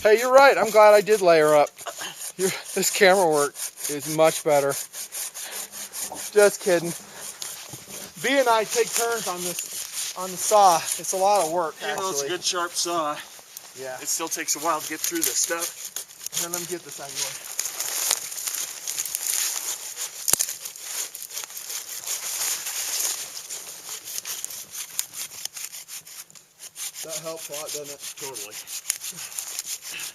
Hey, you're right. I'm glad I did layer up. This camera work is much better. Just kidding. B and I take turns on the saw. It's a lot of work, actually. Even though it's a good sharp saw, yeah, it still takes a while to get through this stuff. Here, let me get this out of the way. That helps a lot, doesn't it? Totally.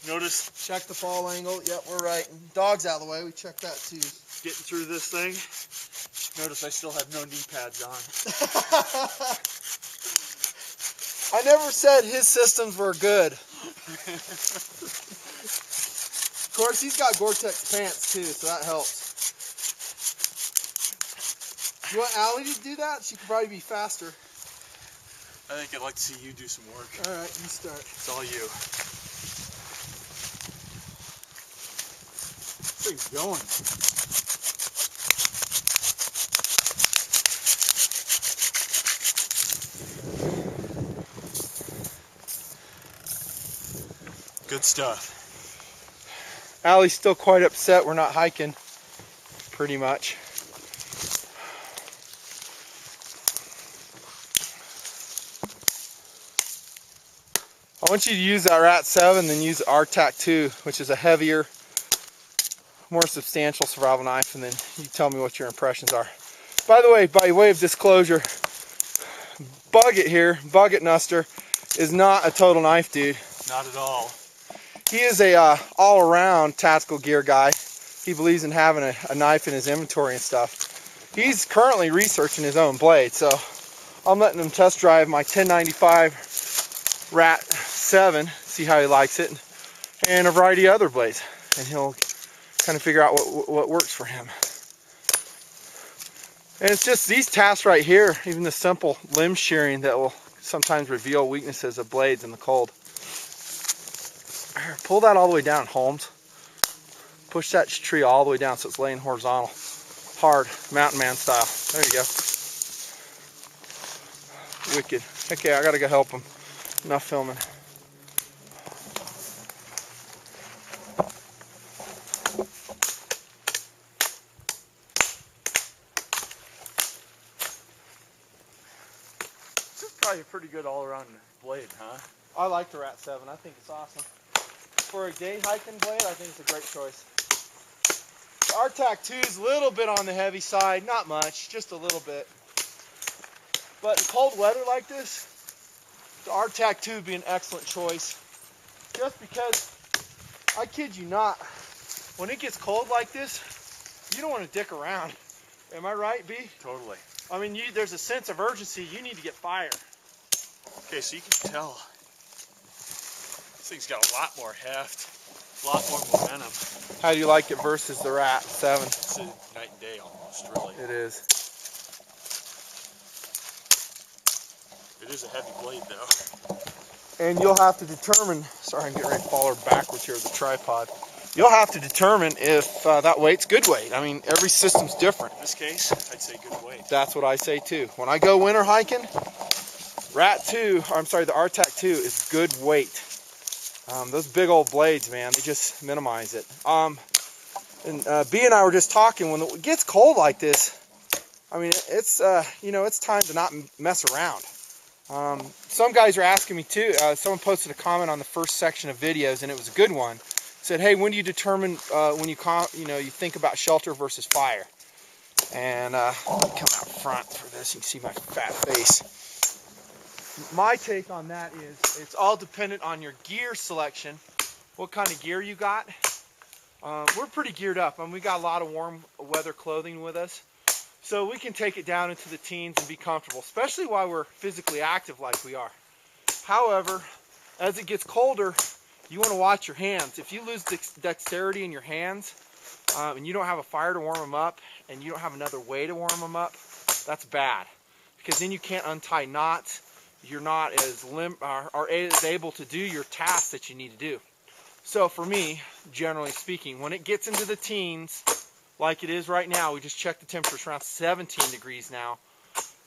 Notice, check the fall angle. Yep, we're right. Dog's out of the way. We checked that too. Getting through this thing. Notice I still have no knee pads on. I never said his systems were good. Of course, he's got Gore-Tex pants too, so that helps. You want Allie to do that? She could probably be faster. I think I'd like to see you do some work. All right, you start. It's all you. This thing's going. Good stuff. Allie's still quite upset we're not hiking, pretty much. I want you to use that Rat 7, then use the RTAC 2, which is a heavier, more substantial survival knife, and then you tell me what your impressions are. By the way, by way of disclosure, Bucket here, Bucket Nuster, is not a total knife dude. Not at all. He is a all-around tactical gear guy. He believes in having a knife in his inventory and stuff. He's currently researching his own blade, so I'm letting him test drive my 1095 Rat 7, see how he likes it, and a variety of other blades, and he'll kind of figure out what works for him. And it's just these tasks right here, even the simple limb shearing, that will sometimes reveal weaknesses of blades in the cold. Pull that all the way down, Holmes. Push that tree all the way down so it's laying horizontal. Hard, mountain man style. There you go. Wicked. Okay, I gotta go help him. Enough filming. This is probably a pretty good all-around blade, huh? I like the Rat 7. I think it's awesome. For a day hiking blade, I think it's a great choice. The RTAC 2 is a little bit on the heavy side, not much, just a little bit. But in cold weather like this, the RTAC 2 would be an excellent choice. Just because, I kid you not, when it gets cold like this, you don't want to dick around. Am I right, B? Totally. I mean, there's a sense of urgency. You need to get fire. Okay, so you can tell. This thing's got a lot more heft, a lot more momentum. How do you like it versus the Rat 7? It's a night and day almost, really. It is. It is a heavy blade, though. And you'll have to determine, sorry, I'm getting ready to fall her backwards here with the tripod. You'll have to determine if that weight's good weight. I mean, every system's different. In this case, I'd say good weight. That's what I say too. When I go winter hiking, Rat 2, or I'm sorry, the RTAC 2 is good weight. Those big old blades, man, they just minimize it. And B and I were just talking, when it gets cold like this, I mean, it's, you know, it's time to not mess around. Some guys are asking me too, someone posted a comment on the first section of videos, and it was a good one. Said, hey, when do you determine when you think about shelter versus fire? And let me come out front for this. You can see my fat face. My take on that is it's all dependent on your gear selection, what kind of gear you got. We're pretty geared up, and we got a lot of warm weather clothing with us, so we can take it down into the teens and be comfortable, especially while we're physically active like we are. However, as it gets colder, you want to watch your hands. If you lose dexterity in your hands, and you don't have a fire to warm them up, and you don't have another way to warm them up, that's bad, because then you can't untie knots. You're not as able to do your tasks that you need to do. So for me, generally speaking, when it gets into the teens, like it is right now, we just checked the temperature, it's around 17 degrees now,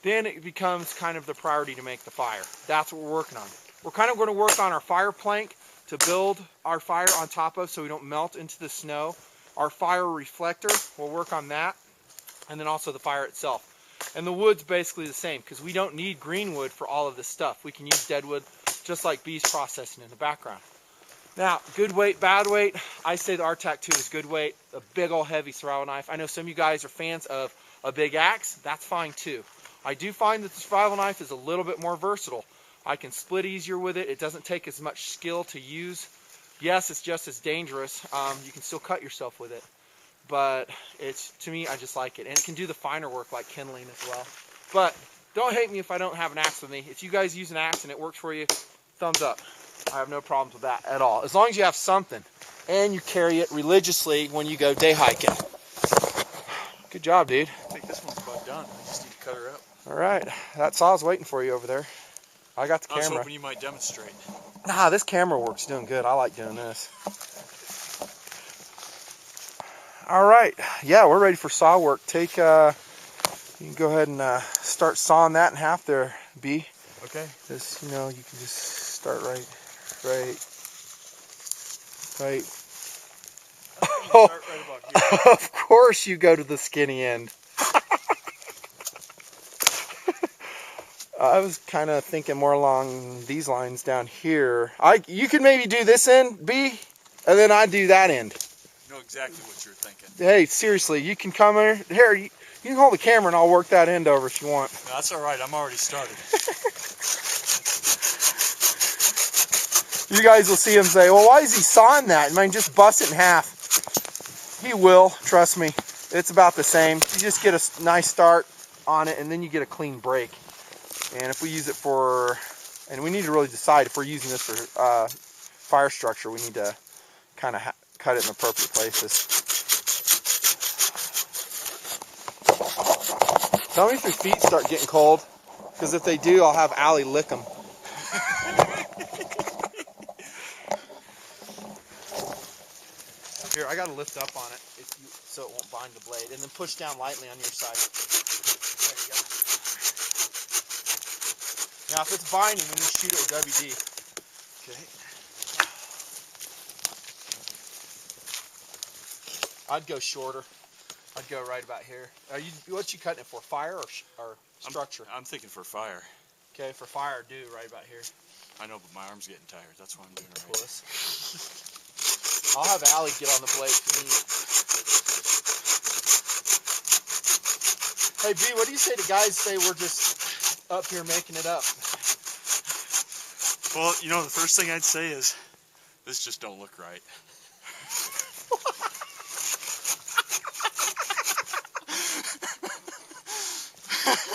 then it becomes kind of the priority to make the fire. That's what we're working on. We're kind of going to work on our fire plank to build our fire on top of so we don't melt into the snow. Our fire reflector, we'll work on that, and then also the fire itself. And the wood's basically the same because we don't need green wood for all of this stuff. We can use dead wood just like B's processing in the background. Now, good weight, bad weight. I say the RTAC 2 is good weight, a big old heavy survival knife. I know some of you guys are fans of a big axe. That's fine too. I do find that the survival knife is a little bit more versatile. I can split easier with it. It doesn't take as much skill to use. Yes, it's just as dangerous. You can still cut yourself with it. But it's, to me, I just like it. And it can do the finer work like kindling as well. But don't hate me if I don't have an axe with me. If you guys use an axe and it works for you, thumbs up. I have no problems with that at all. As long as you have something and you carry it religiously when you go day hiking. Good job, dude. I think this one's about done. I just need to cut her up. All right. That saw's waiting for you over there. I got the camera. I was hoping you might demonstrate. Nah, this camera work's doing good. I like doing this. All right. Yeah, we're ready for saw work. You can go ahead and start sawing that in half there, B. Okay. Just, you know, you can just start right. Oh, Start right about here. of course you go to the skinny end. I was kind of thinking more along these lines down here. You could maybe do this end, B, and then I do that end. I know exactly what you're thinking. Hey, seriously, you can come in here. You can hold the camera and I'll work that end over if you want. No, that's all right. I'm already started. You guys will see him say, well, why is he sawing that? I mean, just bust it in half. He will, trust me. It's about the same. You just get a nice start on it and then you get a clean break. And if we use it for, and we need to really decide if we're using this for fire structure, we need to kind of cut it in appropriate places. Tell me if your feet start getting cold, because if they do, I'll have Allie lick them. Here, I got to lift up on it so it won't bind the blade, and then push down lightly on your side. There you go. Now, if it's binding, we need to shoot it with WD. Okay. I'd go shorter. I'd go right about here. What you cutting it for? Fire or structure? I'm thinking for fire. Okay, for fire, do right about here. I know, but my arm's getting tired. That's why I'm doing it right. Close. I'll have Allie get on the blade if you need. Hey, B, what do you say to guys say we're just up here making it up? Well, you know, the first thing I'd say is, this just don't look right.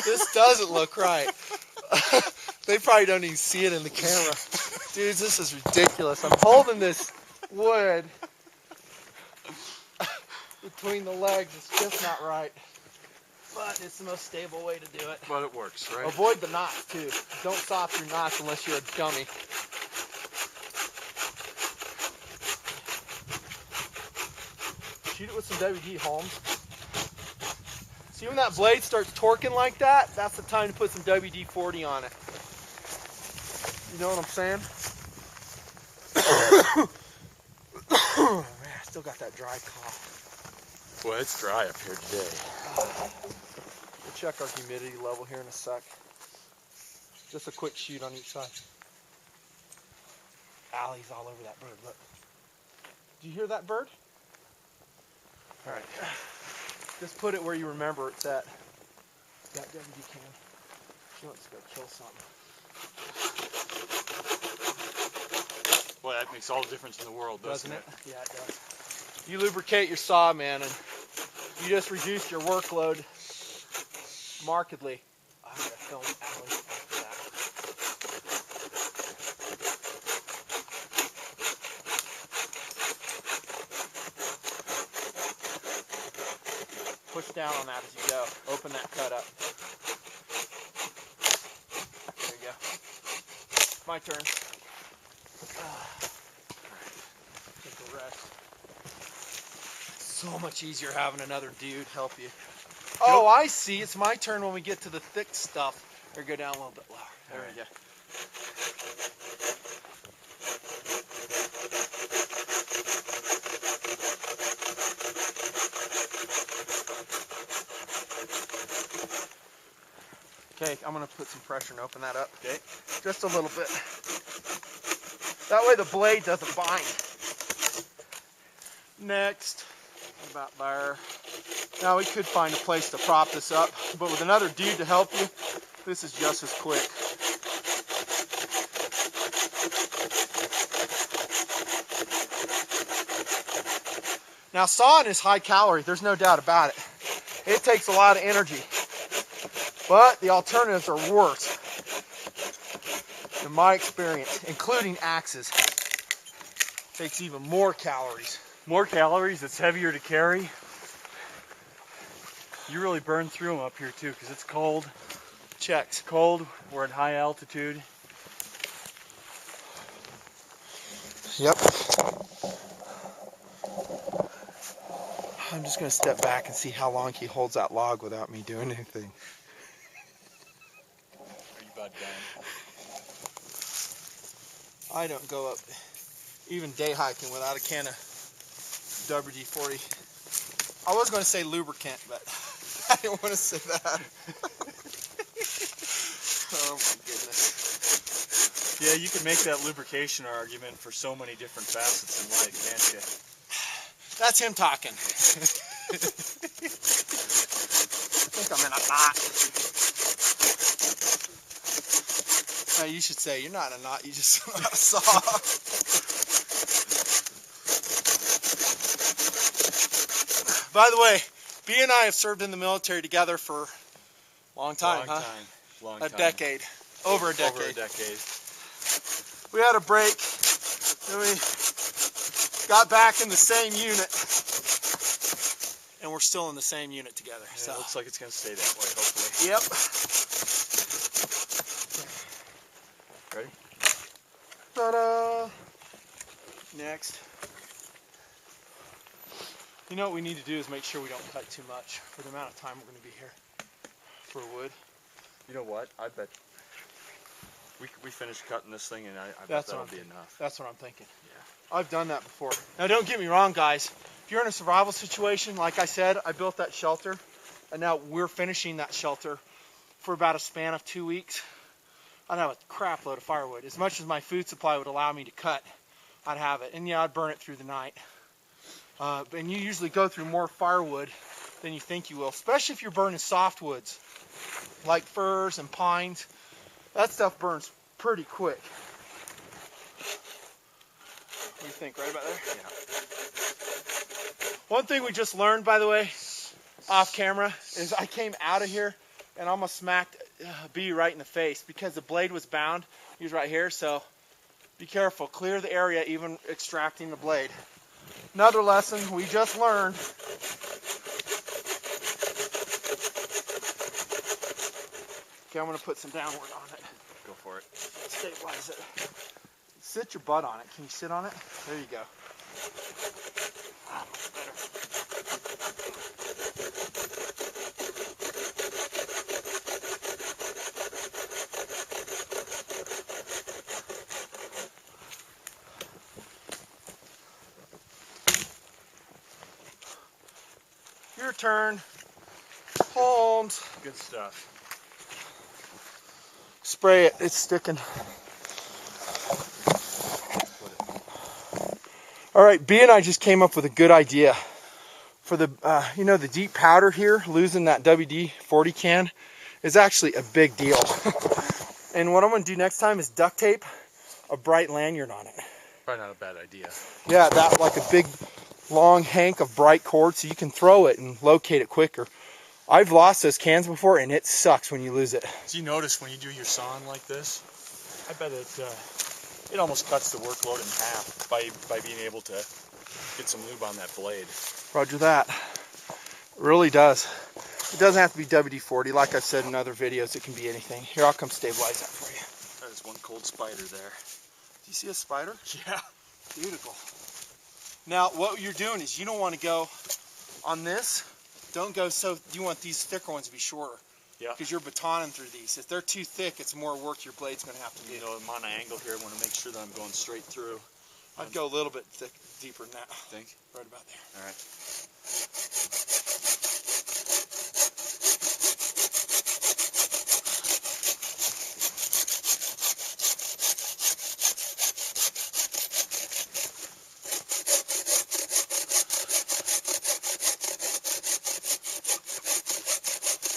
This doesn't look right. They probably don't even see it in the camera. Dudes, this is ridiculous. I'm holding this wood between the legs. It's just not right. But it's the most stable way to do it. But it works, right? Avoid the knots, too. Don't saw through knots unless you're a dummy. Shoot it with some WD, Holmes. See, when that blade starts torquing like that, that's the time to put some WD-40 on it. You know what I'm saying? Oh, man, I still got that dry cough. Well, it's dry up here today. We'll check our humidity level here in a sec. Just a quick shoot on each side. Allie's all over that bird, look. Do you hear that bird? All right. Just put it where you remember it's at. That WD can. She wants to go kill something. Well, that makes all the difference in the world, doesn't it? Yeah, it does. You lubricate your saw, man, and you just reduce your workload markedly. I'm going to film Allie after that. Push down on that as you go. Open that cut up. There you go. My turn. Take a rest. So much easier having another dude help you. Oh, I see. It's my turn when we get to the thick stuff. Or go down a little bit lower. There we go. Okay, I'm going to put some pressure and open that up. Okay. Just a little bit. That way the blade doesn't bind. Next, about there. Now we could find a place to prop this up, but with another dude to help you, this is just as quick. Now sawing is high calorie, there's no doubt about it. It takes a lot of energy, but the alternatives are worse, in my experience, including axes. Takes even more calories. More calories, it's heavier to carry. You really burn through them up here too, because it's cold. Checks. Cold, we're at high altitude. Yep. I'm just going to step back and see how long he holds that log without me doing anything. Are you about done? I don't go up even day hiking without a can of WD-40. I was going to say lubricant, but I didn't want to say that. Oh my goodness. Yeah, you can make that lubrication argument for so many different facets in life, can't you? That's him talking. I think I'm in a knot. No, you should say you're not in a knot, you just saw. By the way, B and I have served in the military together for a long time, Long time. A decade. Over a decade. Over a decade. We had a break, then we got back in the same unit, and we're still in the same unit together. Yeah, So. it looks like it's going to stay that way, hopefully. Yep. Ready? Ta-da! Next. You know what we need to do is make sure we don't cut too much for the amount of time we're going to be here for wood. You know what? I bet we finished cutting this thing, and I bet that'll be enough. That's what I'm thinking. Yeah. I've done that before. Now don't get me wrong, guys. If you're in a survival situation, like I said, I built that shelter, and now we're finishing that shelter for about a span of 2 weeks. I'd have a crap load of firewood. As much as my food supply would allow me to cut, I'd have it. And yeah, I'd burn it through the night. And you usually go through more firewood than you think you will, especially if you're burning softwoods, like firs and pines. That stuff burns pretty quick. What do you think, right about there? Yeah. One thing we just learned, by the way, off camera, is I came out of here and almost smacked B right in the face because the blade was bound. He was right here, so be careful. Clear the area, even extracting the blade. Another lesson we just learned. Okay, I'm going to put some downward on it. Go for it. Stabilize it. Sit your butt on it. Can you sit on it? There you go. Ah, much better. Your turn. Holmes. Good stuff. Spray it. It's sticking. All right, B and I just came up with a good idea for the, the deep powder here. Losing that WD-40 can is actually a big deal. And what I'm going to do next time is duct tape a bright lanyard on it. Probably not a bad idea. Yeah, that like a big long hank of bright cord so you can throw it and locate it quicker. I've lost those cans before and it sucks when you lose it. Do you notice when you do your sawing like this, I bet it almost cuts the workload in half by being able to get some lube on that blade. Roger that. It really does. It doesn't have to be WD-40. Like I've said in other videos, it can be anything. Here, I'll come stabilize that for you. That is one cold spider there. Do you see a spider? Yeah. Beautiful. Now, what you're doing is you don't want to go on this. Don't go you want these thicker ones to be shorter. Yeah. Because you're batoning through these. If they're too thick, it's more work your blade's going to have to do. You know, I'm on an angle here. I want to make sure that I'm going straight through. I'd go a little bit deeper than that. Think? Right about there. All right.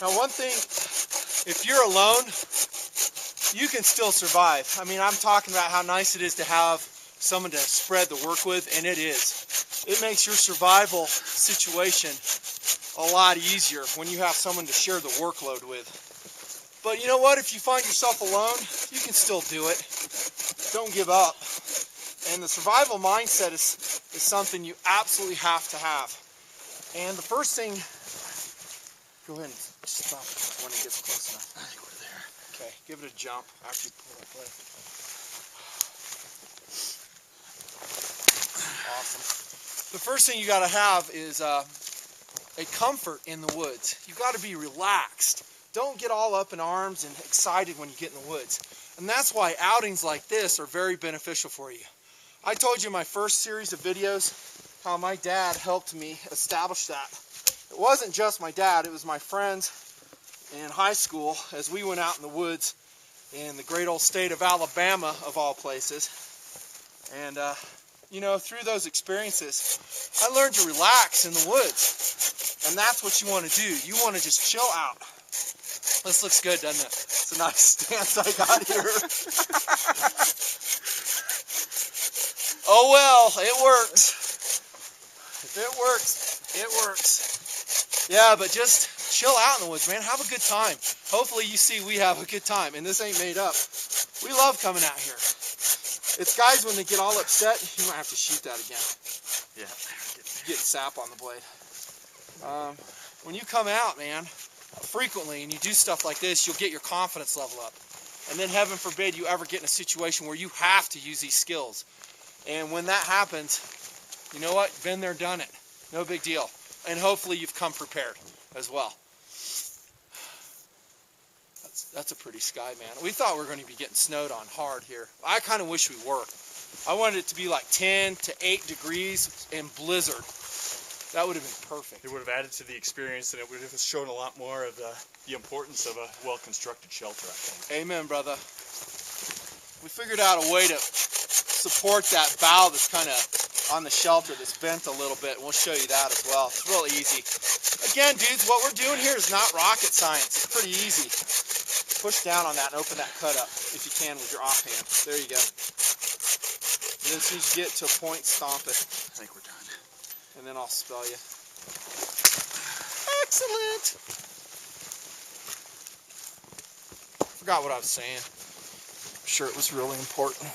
Now one thing, if you're alone, you can still survive. I mean, I'm talking about how nice it is to have someone to spread the work with, and it is. It makes your survival situation a lot easier when you have someone to share the workload with. But you know what? If you find yourself alone, you can still do it. Don't give up. And the survival mindset is something you absolutely have to have. And the first thing, go ahead and stop when it gets close enough. I think we're there. Okay, give it a jump after you pull that blade. Awesome. The first thing you got to have is a comfort in the woods. You got to be relaxed. Don't get all up in arms and excited when you get in the woods. And that's why outings like this are very beneficial for you. I told you in my first series of videos how my dad helped me establish that. It wasn't just my dad, it was my friends in high school as we went out in the woods in the great old state of Alabama, of all places. And you know, through those experiences, I learned to relax in the woods. And that's what you want to do. You want to just chill out. This looks good, doesn't it? It's a nice stance I got here. Oh well, it works. If it works, it works. Yeah, but just chill out in the woods, man. Have a good time. Hopefully you see we have a good time, and this ain't made up. We love coming out here. It's guys when they get all upset, you might have to shoot that again. Yeah. Getting sap on the blade. When you come out, man, frequently and you do stuff like this, you'll get your confidence level up. And then heaven forbid you ever get in a situation where you have to use these skills. And when that happens, you know what? Been there, done it. No big deal. And hopefully you've come prepared as well. That's a pretty sky, man. We thought we were going to be getting snowed on hard here. I kind of wish we were. I wanted it to be like 10 to 8 degrees and blizzard. That would have been perfect. It would have added to the experience, and it would have shown a lot more of the importance of a well-constructed shelter, I think. Amen, brother. We figured out a way to support that bow that's kind of on the shelter that's bent a little bit, and we'll show you that as well. It's real easy. Again, dudes, what we're doing here is not rocket science. It's pretty easy. Push down on that and open that cut up if you can with your offhand. There you go. And then as soon as you get to a point, stomp it. I think we're done. And then I'll spell you. Excellent! Forgot what I was saying. I'm sure it was really important.